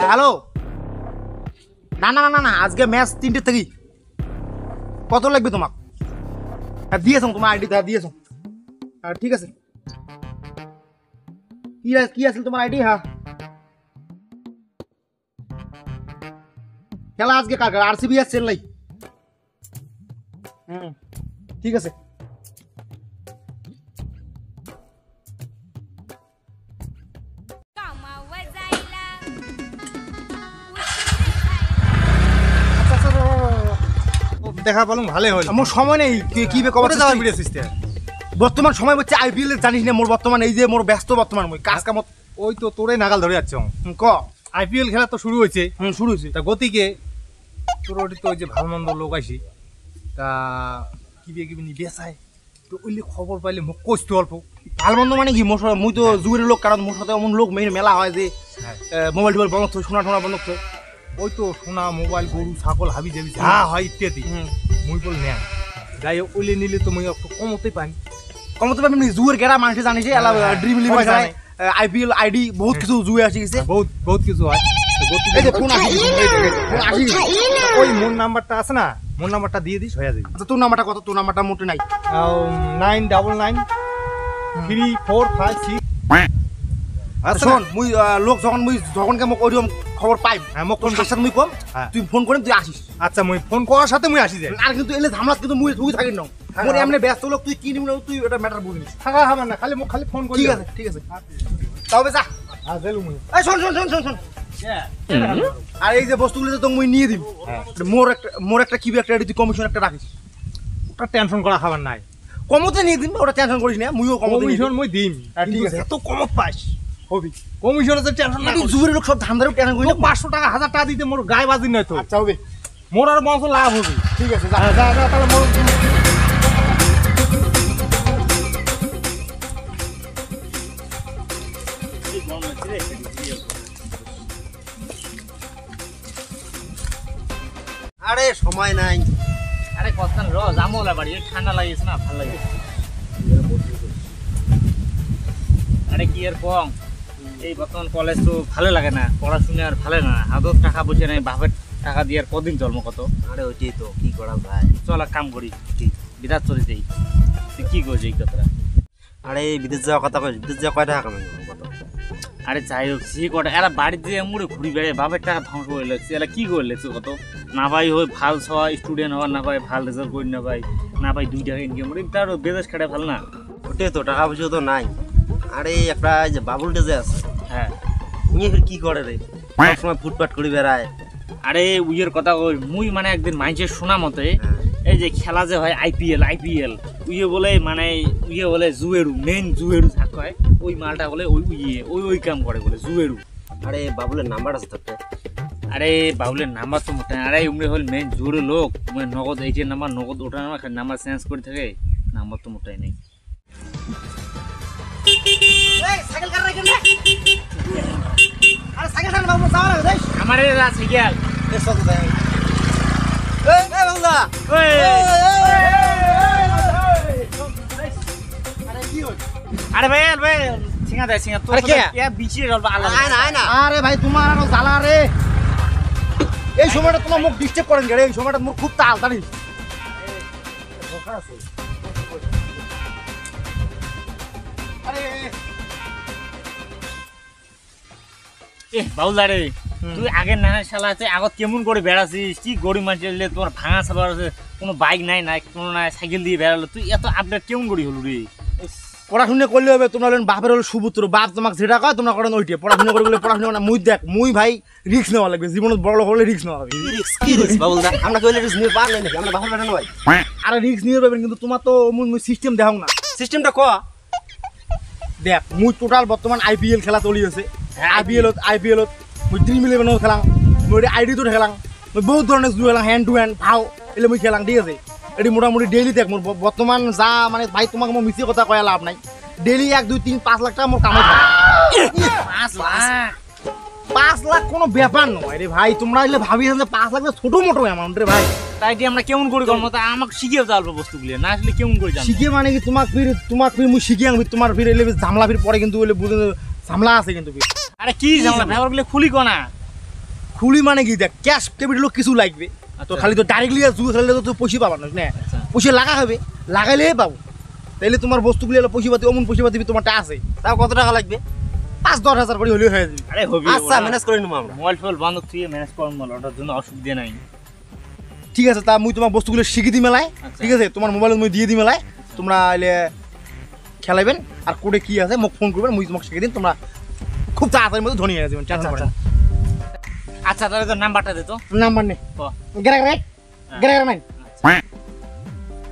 Hello, না না না না আজকে ম্যাচ 3টে থেকে। কত লাগবে তোমার? হ্যাঁ দিয়েছ তোমার আইডি দিয়েছ। হ্যাঁ ঠিক আছে। কি আছে তোমার আইডি? হ্যাঁ খেলা আজকে কার আরসিবি আর চেন্নাই। ঠিক আছে। দেখা পালুম ভালোই হল। আমার সময় নেই কি খবর যাওয়া বিড়েছিস বর্তমান সময় হচ্ছে আইপিএল জানিস না। মোর বর্তমান এই যে মোর ব্যস্ত বর্তমান মই কাজ কামত। ওই তো তোরে নাগাল ধরে যাচ্ছে। ক আইপিএল খেলা তো শুরু হয়েছে। শুরু হয়েছে। তা গতিকে তোর ওটি তো ওই যে ভালো মন্দ লোক আইসি তা কিবি নি বেসায় তো ওইলে খবর পাইলে মোক কইতো অল্প। ভাল মন্দ মানে কি মোর মুই তো জুয়ের লোক, কারণ মোর সাথে এমন লোক মেলা হয় যে মোবাইল টোবাইল বন্ধ থাকে, সোনা টোনা বন্ধ থাকে। ওই তো সোনা মোবাইল গরু ছাগল হাবি যাবি যা হয় ইত্যাদি মুই বল নেন যাই হোক ওইলে নিলে তো মুই একটু কমতেই পাই। কমতে পারবি জুয়ের গেরা মানুষ জানিছে ড্রিম ইলেভেন খেলায় আইপিএল আইডি বহুত কিছু জুয়ে আসি গেছে, বহুত কিছু হয়। এই যে ফোন আসি গেছে। ওই মোর নাম্বারটা আছে না, মোর নাম্বারটা দিয়ে দিস হয়ে যাবে। আচ্ছা তোর নাম্বারটা কত? তোর নাম্বারটা মোটে নাই। 999345 আচ্ছা শোন, মুই লোক যখন মোক ওইরকম খবর পাই মোক তোর সাথে মুই কম তুই ফোন করিম তুই আসিস। আচ্ছা মুই ফোন করার সাথে মুই আসি যাই। আর কিন্তু এলে ঝামলা কিন্তু তুই থাকিস না। মোর এমনি ব্যস্ত লোক, তুই কি নিবি তুই এটা ম্যাটার বুঝিস। থাকা হবে না, খালি মোক খালি ফোন করি। ঠিক আছে ঠিক আছে তবে যা। হ্যাঁ গেলু মুই। এই শোন শোন শোন শোন শোন আর এই যে বস্তুগুলো তো মুই নিয়ে দিবি, মোর একটা কি একটা তুই কমিশন একটা রাখিস। ওটা টেনশন করা খাবার নাই, কমতে নিয়ে দিন, ওটা টেনশন করিস না। মুইও কমিশন মুই দিম। ঠিক আছে এত কমত পাইস হবি কমিশনে তো টেনশন না। জুয়ের লোক সব ধান্দারও টেনশন করিস। 500 টাকা 1000 টাকা দিতে মোর গায়ে বাজি নয় তো। আচ্ছা হবে, মোর আর বংশ লাভ হবে। ঠিক আছে যা যা যা তাহলে মোর আরে সময় নাই। আরে কতক্ষণ জামলা বাড়ি ঠান্ডা লাগিয়েছে না, ভালো লাগে। আরে কি আর কম, এই বর্তমান কলেজ তো ভালো লাগে না, পড়াশোনা আর ভালো না। হাতত টাকা পয়সা নেই, বাপের টাকা দিয়ে আর কদিন চলবো কত। আরে ওইটাই তো কি করা যায়। চল এক কাম করি, বিরাট চলে যাই। তুই কি করছিস এই কথাটা? আরে বিদেশ যাওয়ার কথা কই, বিদেশ যাওয়া কয় টাকা কামাই কত? আরে যাই হোক সে কটা এরা বাড়িতে মুড়ে ঘুরি বেড়ে বাপের টাকা ধ্বংস করে লাগছে। এরা কি করে লেগছে কত? না ভাই হই ভাল ছয় স্টুডেন্ট হওয়ার, না ভাই ভাল রেজাল্ট করি, না ভাই 2 টাকা ইনকাম করি, তার বেদেশ খাটে ভালো না। ওটাই তো টাকা পয়সা তো নাই। আরে একটা যে বাবুলটা যে আছে, হ্যাঁ উনি ফির কি করে রে, সবসময় ফুটপাট করে বেড়ায়। আরে উইয়ের কথা কই, মুই মানে একদিন মাইন্সের শোনা মতে এই যে খেলা যে হয় আইপিএল উইয়ে বলে মানে উইয়ে বলে জুয়েরু, মেইন জুয়েরু থাক হয় ওই মালটা বলে ওই কাম করে বলে জুয়েরু। আরে বাবুলের নাম্বার আছে তোর? আরে বাবুলের নাম্বার তো মোটে। আরে উমরে হল মেইন জুয়েরু লোক, নগদ এইটের নাম্বার, নগদ ওটার নাম্বার চেঞ্জ করে থাকে, নাম্বার তো মোটাই নেই। আমার সাইকেল আরে ভাই ভাই সিঙ্গা দে সিঙ্গা তো বিচি আরে ভাই তোমার আরো জ্বালা রে। এই সময়টা তোমার মুখ ডিস্টার্ব করেন রে, এই সময়টা মুখ খুব তাল জানিস। এ বাউলা রে, তুই আগের না শালা আছে আগত কেমন করে বেড়াছিস? কি গরিব মানুষ তোমার ভাঙা চালার আছে, কোনো বাইক নাই না কোনো নাই, সাইকেল দিয়ে বেড়ালো, তুই এত আপডেট কেমন করি হলো রে? পড়াশোনা করলে হবে, তোমরা হলেন বাপের হলো সুপুত্র, বাপ তোমাকে যেটা কয় তোমরা করেন ওইটা। পড়াশোনা করে গেলে পড়াশোনা না। মুই দেখ মুই ভাই রিস্ক নেওয়া লাগবে, জীবনে বড় লোক হলে রিস্ক নেওয়া লাগবে। কি রিস্ক বাবুল দা? আমরা কইলে রিস্ক নিয়ে পারলে নাকি? আমরা বাপের বেটা নয়। আরে রিস্ক নিয়ে পাবেন, কিন্তু তোমার তো মুই সিস্টেম দেখাও না। সিস্টেমটা ক দেখ মুই টোটাল বর্তমান আইপিএল খেলা চলি আছে। আইপিএল মুই ড্রিম ইলেভেনও খেলাম, মুই আইডি তো খেলাম, মুই বহুত ধরনের জু খেলাম, হ্যান্ড টু হ্যান্ড ভাও এলে মুই খেলাম। ঠিক আছে, এটি মোটামুটি ডেইলি দেখ মোর বর্তমান যা মানে ভাই তোমাকে মোর মিছে কথা কয়া লাভ নাই। ডেইলি 1 2 3 5 লাখ টাকা মোর কামাই। 5 লাখ কোনো ব্যাপার নয় রে ভাই। তোমরা এলে ভাবিস যে 5 লাখ ছোট মোটো অ্যামাউন্ট রে ভাই। তাই দিয়ে আমরা কেমন করে করবো? তা আমাকে শিখিয়ে দাও অল্প বস্তুগুলি, না আসলে কেমন করে জানবো? শিখে মানে কি তোমাক ফির মুই শিখে আনবি, তোমার ফির এলে ঝামলা ফির পরে কিন্তু এলে বুঝে ঝামলা আছে কিন্তু ফির। আরে কি ঝামেলা ব্যাপারগুলো খুলি কোনা? খুলি মানে কি দেখ ক্যাশ ক্যাপিটালও কিছু লাগবে তো আচ্ছা। খালি তো ডাইরেক্টলি জুয়া খেললে তো পয়সা পাবা না আচ্ছা। পয়সা লাগা হবে লাগাইলেই পাবো তাইলে তোমার বস্তুগুলি হলো পয়সা পাতি অমন পয়সা পাতি তোমারটা আছে তাও কত টাকা লাগবে? 5-10 হাজার করে হলেও হয়ে যাবে আরে হবে আচ্ছা ম্যানেজ করে নেবো আমরা। মোবাইল ফোন বন্ধ তুই ম্যানেজ করুন বল ওটার জন্য অসুবিধা নাই ঠিক আছে তা মুই তোমার বস্তুগুলো শিখে দিই মেলায় আচ্ছা। ঠিক আছে তোমার মোবাইল মুই দিয়ে দিই মেলায় তোমরা এলে খেলাইবেন আর কোডে কি আছে মোক ফোন করবেন মুই তোমাকে শিখে দিন তোমরা খুব তাড়াতাড়ির মধ্যে ধনী হয়ে যাবেন টেনশন করেন আচ্ছা তাহলে তো নাম্বারটা দে তো নাম্বার নে ক। গেরা গেরা হ্যাঁ। গেরা গেরা নাইন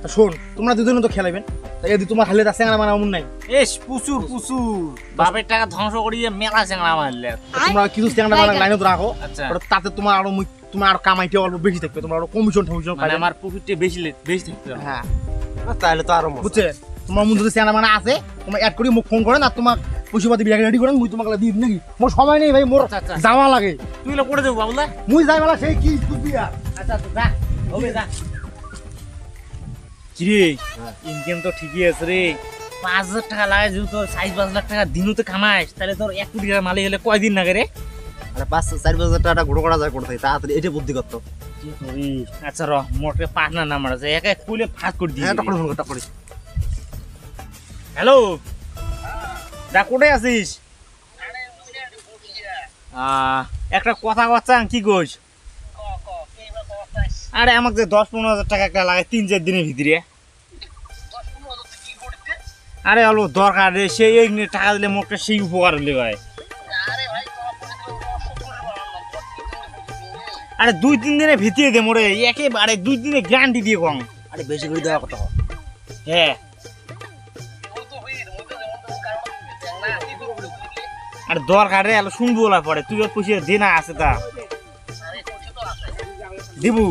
তা শোন তোমরা দুজনে তো খেলাইবেন তাই যদি তোমার হালে আছে না মানে এমন নাই এস প্রচুর প্রচুর বাপের টাকা ধ্বংস করিয়ে মেলা চ্যাংড়া মারলে তোমরা কিছু স্ট্যান্ডার্ড মানে লাইনে রাখো আচ্ছা ওটা তাতে তোমার আরো তোমার আরো কামাইতে অল্প বেশি থাকবে তোমার আরো কমিশন টমিশন মানে আমার প্রফিটটা বেশি বেশি থাকতে হবে হ্যাঁ তাহলে তো আরো মজা। বুঝছে তোমার মধ্যে যদি স্ট্যান্ডার্ড মানে আছে তোমার অ্যাড করি মোক ফোন করেন আর তোমার পয়সা পাতি বিরাট রেডি করেন মুই তোমাকে দিয়ে দিই নাকি মোর সময় নেই ভাই মোর আচ্ছা, আচ্ছা। যাওয়া লাগে তুই এগুলো করে দেবো বাবুলা মুই যাই মেলা সেই কি বুঝবি আর আচ্ছা আচ্ছা যা হবে যা কিরে ইনকাম তো ঠিকই আছে রে 5,000 টাকা লাগে যদি তোর 4-5 লাখ টাকা দিনও তো কামাইস তাহলে তোর 1 কোটি টাকা মালিক হলে কয়দিন লাগে রে আরে 5-4 টাকা ঘুরো করা যায় কোথায় তাড়াতাড়ি এটা বুদ্ধি করতো। আচ্ছা র মোটে পার্টনার নাম্বার আছে একা খুলে ফাঁক করে দিই হ্যাঁ টকরে ফোন কর টকরে। হ্যালো দা কোথায় আছিস একটা কথা কথা কি কইস আরে আমাকে 10-15 হাজার টাকা একটা লাগে 3-4 দিনের ভিতরে আরে অল্প দরকার রে সেই টাকা দিলে মোটে সেই উপকার হলে ভাই আরে 2-3 দিনে ভিতিয়ে দে মোরে একেবারে 2 দিনে গ্যারান্টি দিয়ে কম আরে বেশি করে দেওয়া কথা হয়। হ্যাঁ আর দরকার রে আলো শুনবো বলা পরে তুই ওর পয়সা দে না আছে তা দিবু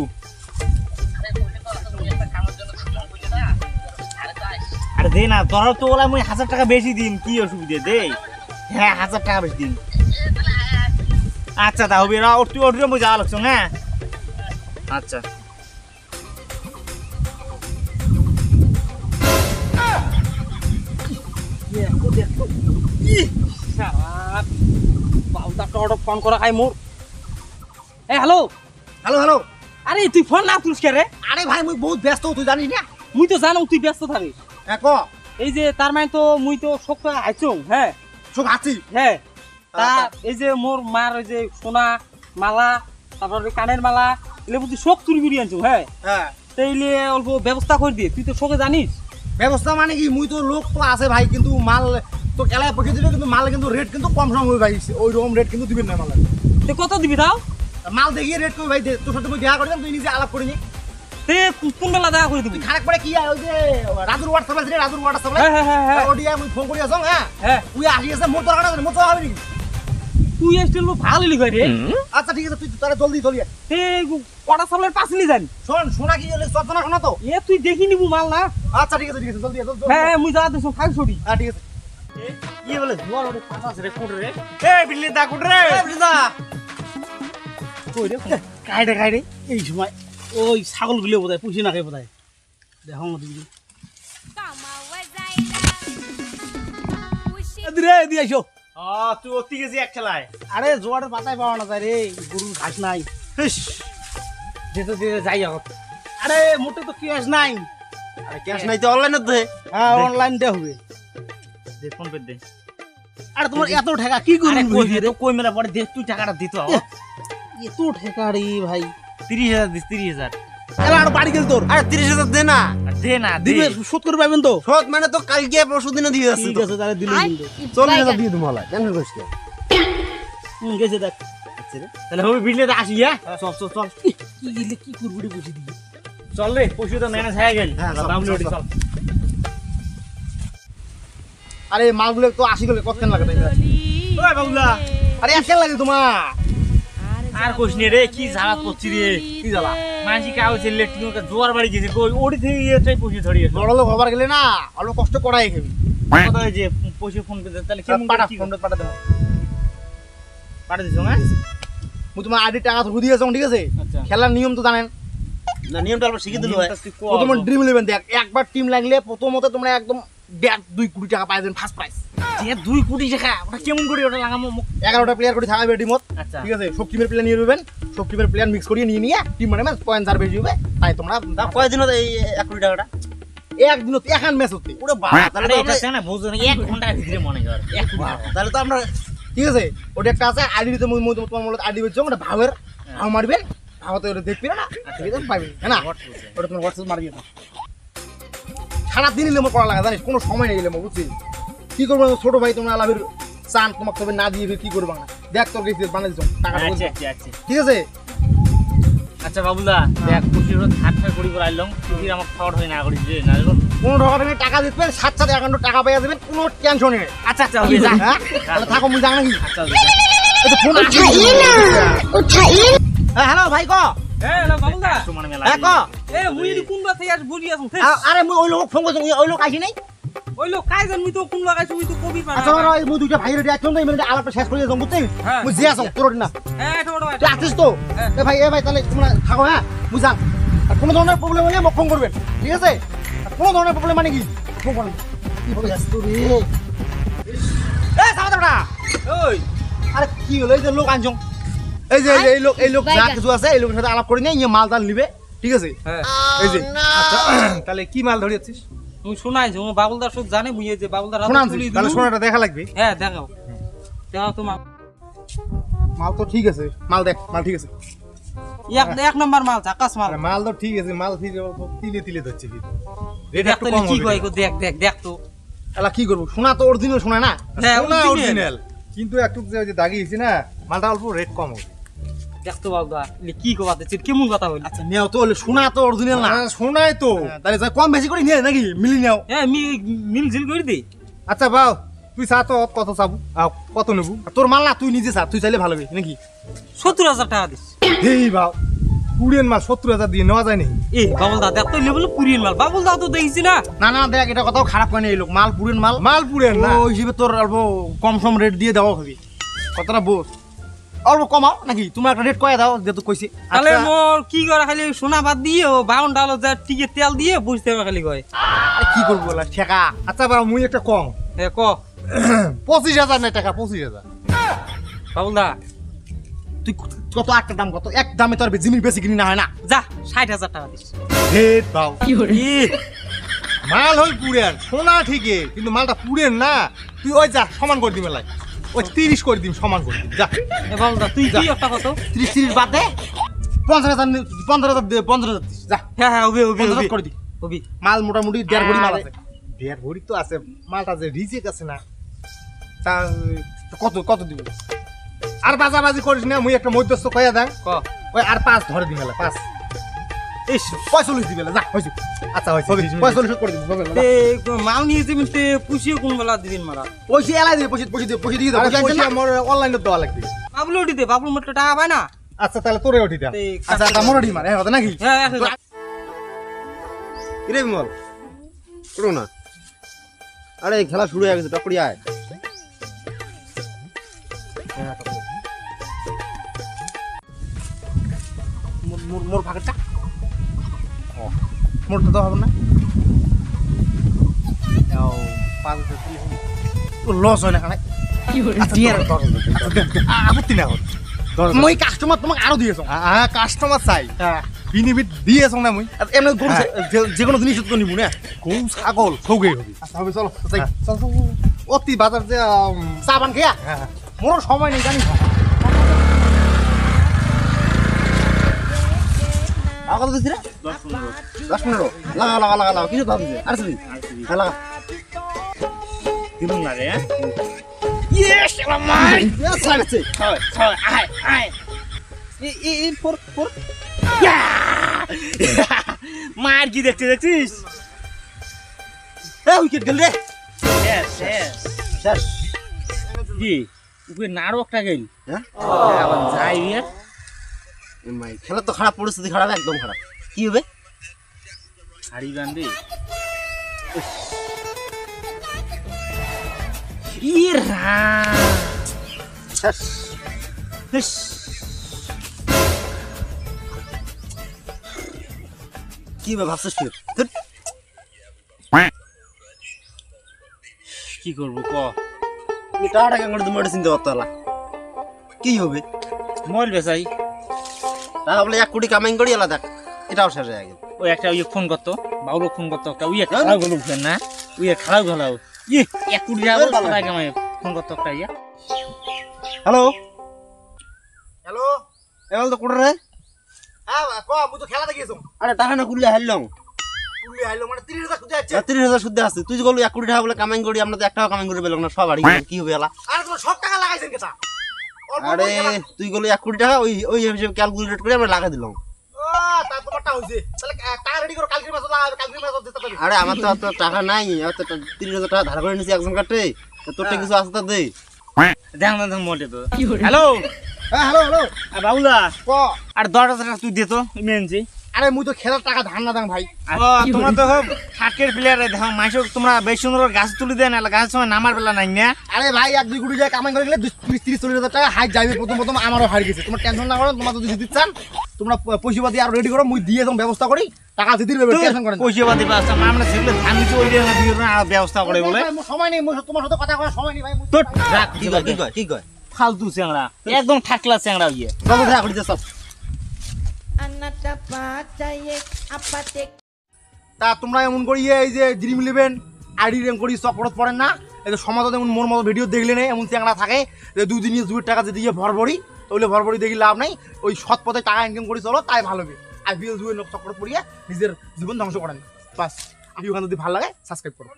আরে দে না তোর তো ওলা মুই 1000 টাকা বেশি দিন কি অসুবিধা দে হ্যাঁ 1000 টাকা বেশি দিন আচ্ছা তা হবে না তুই ওর মুই যাওয়া লাগছ হ্যাঁ আচ্ছা ফোন করা খাই মোর এ হ্যালো হ্যালো হ্যালো আরে তুই ফোন না তুলস কে রে আরে ভাই মুই বহুত ব্যস্ত তুই জানিস না মুই তো জানো তুই ব্যস্ত থাকিস হ্যাঁ ক এই যে তার মানে তো মুই তো সব টাকা আইছো হ্যাঁ সব আছি হ্যাঁ তা এই যে মোর মার ওই যে সোনা মালা তারপর ওই কানের মালা এলে বুঝি সব চুরি করে আনছো হ্যাঁ হ্যাঁ তাইলে অল্প ব্যবস্থা করে দিয়ে তুই তো সকে জানিস ব্যবস্থা মানে কি মুই তো লোক তো আছে ভাই কিন্তু মাল তো এলাকায় পৌঁছে দিবে কিন্তু মাল কিন্তু রেট কিন্তু কম সম হবে ভাই ওই রকম রেট কিন্তু দিবেন না মাল তুই কত দিবি তাও মাল দেখিয়ে রেট করবি ভাই তোর সাথে মুই দেখা করলাম তুই নিজে আলাপ করিনি তে কোন বেলা দেখা করে দিবি খারাপ করে কি হয় ওই যে রাজুর হোয়াটসঅ্যাপ আছে রে রাজুর হোয়াটসঅ্যাপ হ্যাঁ হ্যাঁ হ্যাঁ হ্যাঁ ওডিয়া মুই ফোন করি আসং হ্যাঁ হ্যাঁ তুই আসি আছে মোর দরকার আছে মোর তো হবে নাকি তুই এসে ভালো লিখা রে আচ্ছা ঠিক আছে তুই তাহলে জলদি চলি আয়। তে কটা সালের পাশে নিয়ে জানি শোন শোনা কি হলে চর্চনা শোনা তো এ তুই দেখি নিবু মাল না আচ্ছা ঠিক আছে জলদি আয়, জলদি হ্যাঁ হ্যাঁ, মুই যা দেছো খাই ছড়ি হ্যাঁ ঠিক আছে কি বলে জোয়ার ওরে পাতা আছে রে কোট রে এ বিল্লি দা কোট রে কই রে কাইডে এই সময় ওই ছাগল গুলো বোধহয় পুষি না খাই বোধহয় দেখো না দিবি রে দিয়ে আইসো তুই অতি গেছি এক খেলায় আরে জোয়ারের পাতায় পাওয়া না যায় রে গরুর ঘাস নাই ইস যেতে যেতে যাই এখন আরে মোটে তো ক্যাশ নাই আরে ক্যাশ নাই তো অনলাইনে দে। হ্যাঁ অনলাইন দে হবে দে ফোন পে দে আরে তোমার এত টাকা কি আরে করবি কই তো কই মেলা পরে দে তুই টাকাটা দিত এত টাকা রে ভাই 30,000 দিস 30,000 এলা আর বাড়ি গেল তোর আরে 30,000 দে না। আর দে না দে দিবে শোধ করে পাবেন তো শোধ মানে তো কালকে পরশু দিনে দিয়ে যাচ্ছে ঠিক তো। আছে তাহলে দিলে কিন্তু 40,000 দিয়ে দিমু হলা টেনশন করিস না। গেছে দেখ তাহলে হবে বিল্লি দা আসি হ্যাঁ চল চল চল কি দিলে কি করবি রে বুঝি দিবি চল রে পশু তো ম্যানেজ হয়ে গেল হ্যাঁ, চল, ডাউনলোড চল, চল আরে মালগুলো তো 80 গেলে কতক্ষণ লাগে তাই ওই বাবুলা আরে এক লাগে তোমার আর কোশ নে রে কি ঝালা করছি রে কি জ্বালা মানসি কাউ ছেলে টিনোকে জোয়ার বাড়ি গেছে কই ওড়ি থেকে এটাই পশু ধরিয়ে বড় লোক হবার গেলে না অল্প কষ্ট করাই খাবি কথা যে পশু ফোন করে তাহলে কি পাঠা ফোনটা পাঠা দেবো পাঠা দিছো না মুই তোমার আইডি টাকা তো দিয়েছ ঠিক আছে আচ্ছা খেলার নিয়ম তো জানেন না নিয়মটা অল্প শিখে দিল ভাই। প্রথমে ড্রিম ইলেভেন দেখ একবার টিম লাগলে প্রথমত তোমরা একদম 2 কোটি টাকা পাই যাবেন ফার্স্ট প্রাইজ যে 2 কোটি টাকা ওটা কেমন করে ওটা লাগামো 11টা প্লেয়ার করে থাকবে টিমত আচ্ছা ঠিক আছে সব টিমের প্লেয়ার নিয়ে নেবেন সব টিমের প্লেয়ার মিক্স করিয়ে নিয়ে টিম মানে পয়েন্ট যার বেশি হবে তাই তোমরা কয়দিনত এই 1 কোটি টাকাটা একদিনত এখান ম্যাচ হতে পুরো তাহলে আরে তো এটা না বুঝো না 1 ঘন্টার ভিতরে মনে কর 1 ঘন্টা তাহলে তো আমরা ঠিক আছে ওটা একটা আছে আইডি দিতে তোমার মূলত আইডি বেচছো ওটা ভাবের ভাব মারবেন ভাবতে ওটা দেখবি না ঠিক আছে পাইবেন হ্যাঁ না ওটা তোমার হোয়াটসঅ্যাপ মারবি না সারাদিন লেমো করা লাগা জানিস কোনো সময় নেই লেমো বুঝছিস কি করবো ছোট ভাই তোমরা আলাবির চান তোমাকে তবে না দিয়ে কি করবো না দেখ তোর গেছিস বানিয়ে দিচ্ছ টাকা আচ্ছা আচ্ছা আচ্ছা ঠিক আছে আচ্ছা বাবুদা দেখ খুশির হাতটা করি করে আইলাম খুশির আমার ফ্রড হয় না করি যে না কোনো টাকা নেই টাকা দিতে সাথে সাথে অ্যাকাউন্টে টাকা পেয়ে যাবেন কোনো টেনশন নেই আচ্ছা আচ্ছা হবে যা হ্যাঁ তাহলে থাকো মুই জানা নাকি আচ্ছা হবে এটা ফোন হ্যাঁ হ্যালো ভাই ক হ্যাঁ না বাবুদা তো মানে মেলা হ্যাঁ ক এ মুই এদি কোনবা থেকে আজ বলি আসুন আরে মুই ওই লোক ফোন করছি ওই লোক আইছি নাই ওই লোক কাই জান মুই তো কোন লাগাইছি মুই তো কবি পারা আচ্ছা ওরা মুই দুইটা ভাইয়ের রিঅ্যাকশন দেই মানে আলাপটা শেষ করে যাম বুঝছিস হ্যাঁ। মুই জি আসো তোর না হ্যাঁ ছোট ভাই তুই আসিস তো হ্যাঁ। এ ভাই তাহলে তোমরা থাকো হ্যাঁ মুই যান আর কোনো ধরনের প্রবলেম হলে মোক ফোন করবেন ঠিক আছে আর কোনো ধরনের প্রবলেম মানে কি ফোন করবেন কি হবে ব্যস্ত রে এ সামনে ওই আরে কি হলো এই যে লোক আনছো এই যে এই লোক যা কিছু আছে এই লোকের সাথে আলাপ করে নিয়ে ইয়ে মাল টাল নিবে ঠিক আছে হ্যাঁ এই যে আচ্ছা তাহলে কি মাল ধরিয়েছিস মুই শুনাইছি ও বাবুলদার সব জানে বুঝে যে বাবুলদার হাতে শোনান তুলি তাহলে দিলু। শোনাটা দেখা লাগবে হ্যাঁ দেখাও দেখাও তো মাল তো ঠিক আছে মাল দেখ মাল ঠিক আছে এক নম্বর মাল আকাশ মাল আরে মাল তো ঠিক আছে মাল ঠিক আছে তিলে তিলে ধরছে কি রেট দেখ একটু তো কম কি হবে কয় গো, দেখ দেখ দেখ তো তাহলে কি করবো শোনা তো অরিজিনাল শোনা না হ্যাঁ সোনা original। অরিজিনাল কিন্তু একটু যে ওই যে দাগিয়েছি না মালটা অল্প রেট কম হবে দেখ তো বাবুদা কি কথা চির কেমন কথা হইল আচ্ছা নেও তো শোনা তো অরিজিনাল না শোনাই তো তাহলে যা কম বেশি করে নিয়ে নাকি মিলি নাও হ্যাঁ মিল ঝিল করে দে আচ্ছা বাও তুই চা তো কত চাবো কত নেবো তোর মাল না তুই নিজে চা তুই চাইলে ভালো হবে নাকি 70,000 টাকা দিস হেই বাও কুড়িয়ান মাল 70,000 দিয়ে নেওয়া যায় নাকি এ বাবুলদা দেখ তো লেভেল পুরিয়েন মাল বাবুলদা তো দেখছি না না না দেখ এটা কথাও খারাপ করে এই লোক মাল পুরেন মাল মাল পুড়েন না ওই হিসেবে তোর অল্প কম সম রেট দিয়ে দেওয়া হবে কতটা বোস অল্প কমাও নাকি তোমার একটা রেট কয়ে দাও যেহেতু কইছি তাহলে আচ্ছা, মোর কি করে খালি সোনা বাদ দিয়ে ও 52 ডালো যা টিকে তেল দিয়ে বুঝতে হবে খালি কয় আরে কি করবো বলা ঠেকা আচ্ছা বাবা মুই একটা কম এ ক 25,000 না টাকা 25,000 বাবুলদা তুই কত একটা দাম কত এক দামে তোর জিনিস বেশি কিনি না হয় না যা 60,000 টাকা দিস হেট বাও ই মাল হল পুড়েন সোনা ঠিকই কিন্তু মালটা পুড়েন না তুই ওই যা সমান করে দিবে লাই ওই 30 করে দিম সমান করে দিম যা এ বাবুলদা তুই কি একটা কত 30 বাদ দে 15,000 দিস যা হ্যাঁ হ্যাঁ ওবি ওবি 50,000 ওবি করে দি ওবি মাল মোটামুটি 1.5 ভরি মাল আছে বিয়ার ভরি তো আছে মালটা যে রিজেক আছে না তা কত কত দিব আর বাজাবাজি করিস না মুই একটা মধ্যস্থ কইয়া দাং ক ওই আর 5 ধরে দিবেলা 5 ইস 45 দিবেলা যা হইছে আচ্ছা হইছে হবে 20 মিনিট। 45 করে দিব হবে তে মাল নিয়ে যাবেন তে পুষিয়ে কোন বেলা দিবেন মারা পয়সা এলাই দিবে পয়সা দিয়ে দাও আরে পয়সা আনছেন পয়সা না? আমার অনলাইনে দেওয়া লাগবে বাবুল উঠি দে বাবুল মোটে টাকা পায় না আচ্ছা তাহলে তোরে উঠি দাম তে আচ্ছা আচ্ছা মোরডি মার হ্যাঁ কথা নাকি হ্যাঁ হ্যাঁ কিরে বিমল করো না আরে খেলা শুরু হয়ে গেছে টকরি আয় মোর ভাগটা মোরটা তো হবে না যাও 5,000 লস হয় না কানে আপত্তি না হল মই কাস্টমার তোমাকে আরো দিয়েছো কাস্টমার চাই হ্যাঁ বিনিবিট দিয়েছ না মুই এমনি গরু যে কোনো জিনিস তো নিবো না গরু ছাগল সৌগে হবি আচ্ছা হবে চলো যাই চল চল অতি বাজার যে চা পান খেয়া হ্যাঁ মোর সময় নেই জানিস আর কত দিছিস রে 10-15 লাগা কিছু ভাবছিস আর সরি হ্যাঁ লাগা দিবুন না রে ইয়েস মাই সাগছে আয় আয় এই ফর মার কি দেখছিস এ উইকেট গেল রে শেষ শেষ শেষ কি উপরে নাড়ো একটা গেল হ্যাঁ আবার যাই বিয়ার মাই খেলা তো খারাপ পরিস্থিতি খারাপ একদম খারাপ কি হবে হাড়ি বান্ধে শেষ কি হবে ভাবছিস তুই কি করবো ক তুমি টাকাটা কেন করে তুমি ওটা চিনতে পারতো না কি হবে মোবাইল বেচাই টাকা বলে 1 কোটি কামাই করি এলা দেখ এটাও শেষ হয়ে গেল ওই একটা ফোন করতো বাউলো ফোন করতো একটা খারাপ গেল না খারাপ গেল 1 কোটি টাকা কামাই ফোন করতো একটা হ্যালো হ্যালো এবার তো কোটে রে হ্যাঁ ক মুই তো খেলা দেখিয়েছো আরে টাকা না কুড়লে হারলাম তুই আইলো মানে 30,000 খুঁজে যাচ্ছে 30,000 শুদ্ধ আছে তুই যে বললি 1 কোটি টাকা বলে কামাই করি আমরা তো 1 টাকা কামাই করে পেলাম না সব হারিয়ে গেল কি হবে এলা আরে তোমার সব টাকা লাগাইছেন কেটা আরে তুই বললি 1 কোটি টাকা ওই ওই হিসেবে ক্যালকুলেট করে আমরা লাগা দিলাম ও তা তোমারটা হইছে তাহলে টাকা রেডি করো কালকের মাসে লাগাবে কালকের মাসে দিতে পারবি আরে আমার তো অত টাকা নাই অত 30,000 টাকা ধার করে নিছি একজন কাটে তোরটা কিছু আছে তো দে দেখ মোটে তো হ্যালো হ্যাঁ হ্যালো হ্যালো বাউলা ক আর 10,000 টাকা তুই দে তো মেনছি আরে মুই তো খেলার টাকা ধার না দাং ভাই তোমরা তো ঠাকের প্লেয়ার দেখো মাইসক তোমরা বেশ সুন্দর গাছ তুলি দেন গাছের সময় নামার বেলা নাই না আরে ভাই 1-2 কোটি টাকা কামাই করে গেলে 30-40,000 টাকা হাই যাবে প্রথম আমারও হারিয়ে গেছে তোমার টেনশন না করো তোমরা যদি দিতে চান তোমরা পয়সা দিয়ে আর রেডি করো মুই দিয়ে একদম ব্যবস্থা করি টাকা দিতে দেবে টেনশন করেন পয়সা পাতি পাস আমরা সেগুলো ধান দিতে ওই দিয়ে ব্যবস্থা করে বলে সময় নেই তোমার সাথে কথা করার সময় নেই ভাই তোর রাখ কি কয় কি কয় কি কয় ফালতু চ্যাংড়া একদম ঠাকলা চ্যাংড়া ইয়ে চলো দেখা করি সব তা তোমরা এমন করি এই যে ড্রিম ইলেভেন আইডি র্যাঙ্ক করি চক্করত পড়েন না এই যে সমাজত এমন মোর মতো ভিডিও দেখলে নেই এমন চ্যাংড়া থাকে যে 2 দিন 2 টাকা যদি ভরভরি তাহলে ভরভরি দেখি লাভ নাই ওই সৎ পথে টাকা ইনকাম করি চলো তাই ভালো হবে আইপিএল জুয়ে চক্করত পড়িয়ে নিজের জীবন ধ্বংস করেন বাস ভিডিও যদি ভালো লাগে সাবস্ক্রাইব করো